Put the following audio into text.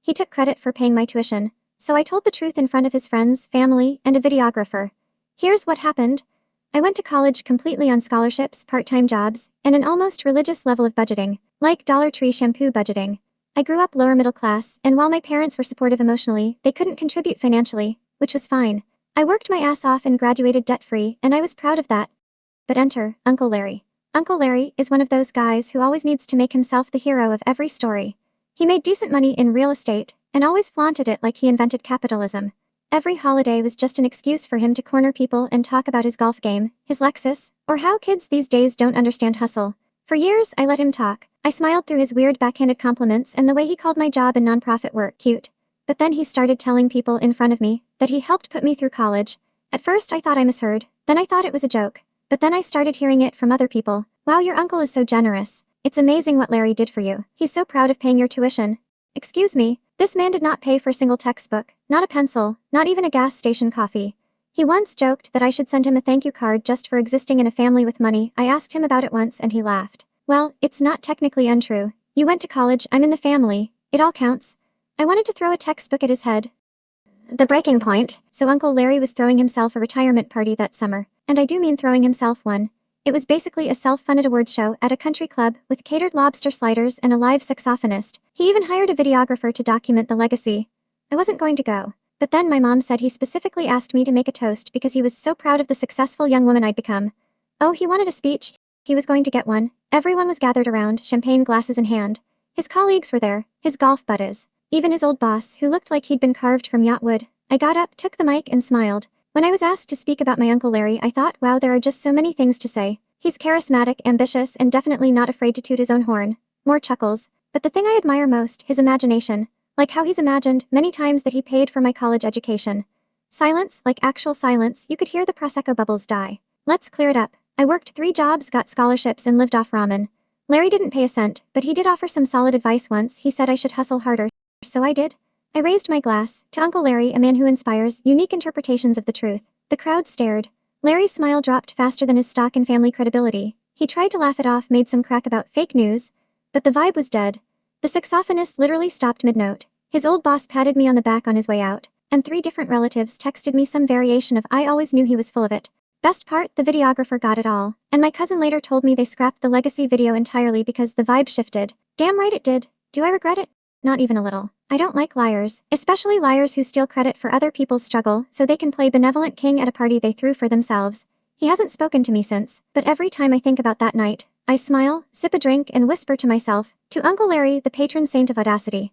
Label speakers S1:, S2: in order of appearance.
S1: he took credit for paying my tuition. So I told the truth in front of his friends, family, and a videographer. Here's what happened. I went to college completely on scholarships, part-time jobs, and an almost religious level of budgeting, like Dollar Tree shampoo budgeting. I grew up lower middle class, and while my parents were supportive emotionally, they couldn't contribute financially, which was fine. I worked my ass off and graduated debt-free, and I was proud of that. But enter Uncle Larry. Uncle Larry is one of those guys who always needs to make himself the hero of every story. He made decent money in real estate, and always flaunted it like he invented capitalism. Every holiday was just an excuse for him to corner people and talk about his golf game, his Lexus, or how kids these days don't understand hustle. For years, I let him talk. I smiled through his weird backhanded compliments and the way he called my job and nonprofit work cute. But then he started telling people in front of me that he helped put me through college. At first I thought I misheard, then I thought it was a joke. But then I started hearing it from other people. Wow, your uncle is so generous. It's amazing what Larry did for you. He's so proud of paying your tuition. Excuse me, this man did not pay for a single textbook, not a pencil, not even a gas station coffee. He once joked that I should send him a thank you card just for existing in a family with money. I asked him about it once and he laughed. Well, it's not technically untrue. You went to college, I'm in the family. It all counts. I wanted to throw a textbook at his head. The breaking point. So Uncle Larry was throwing himself a retirement party that summer. And I do mean throwing himself one. It was basically a self-funded awards show at a country club with catered lobster sliders and a live saxophonist. He even hired a videographer to document the legacy. I wasn't going to go. But then my mom said he specifically asked me to make a toast because he was so proud of the successful young woman I'd become. Oh, he wanted a speech. He was going to get one. Everyone was gathered around, champagne glasses in hand. His colleagues were there, his golf buddies. Even his old boss, who looked like he'd been carved from yacht wood. I got up, took the mic, and smiled. When I was asked to speak about my Uncle Larry, I thought, wow, there are just so many things to say. He's charismatic, ambitious, and definitely not afraid to toot his own horn. More chuckles. But the thing I admire most, his imagination. Like how he's imagined many times that he paid for my college education. Silence, like actual silence, you could hear the Prosecco bubbles die. Let's clear it up. I worked 3 jobs, got scholarships, and lived off ramen. Larry didn't pay a cent, but he did offer some solid advice once. He said I should hustle harder. So I did. I raised my glass to Uncle Larry, a man who inspires unique interpretations of the truth. The crowd stared. Larry's smile dropped faster than his stock in family credibility. He tried to laugh it off, made some crack about fake news, but the vibe was dead. The saxophonist literally stopped mid-note. His old boss patted me on the back on his way out, and 3 different relatives texted me some variation of I always knew he was full of it. Best part, the videographer got it all, and my cousin later told me they scrapped the legacy video entirely because the vibe shifted. Damn right it did. Do I regret it? Not even a little. I don't like liars, especially liars who steal credit for other people's struggle so they can play benevolent king at a party they threw for themselves. He hasn't spoken to me since, but every time I think about that night, I smile, sip a drink, and whisper to myself, to Uncle Larry, the patron saint of audacity.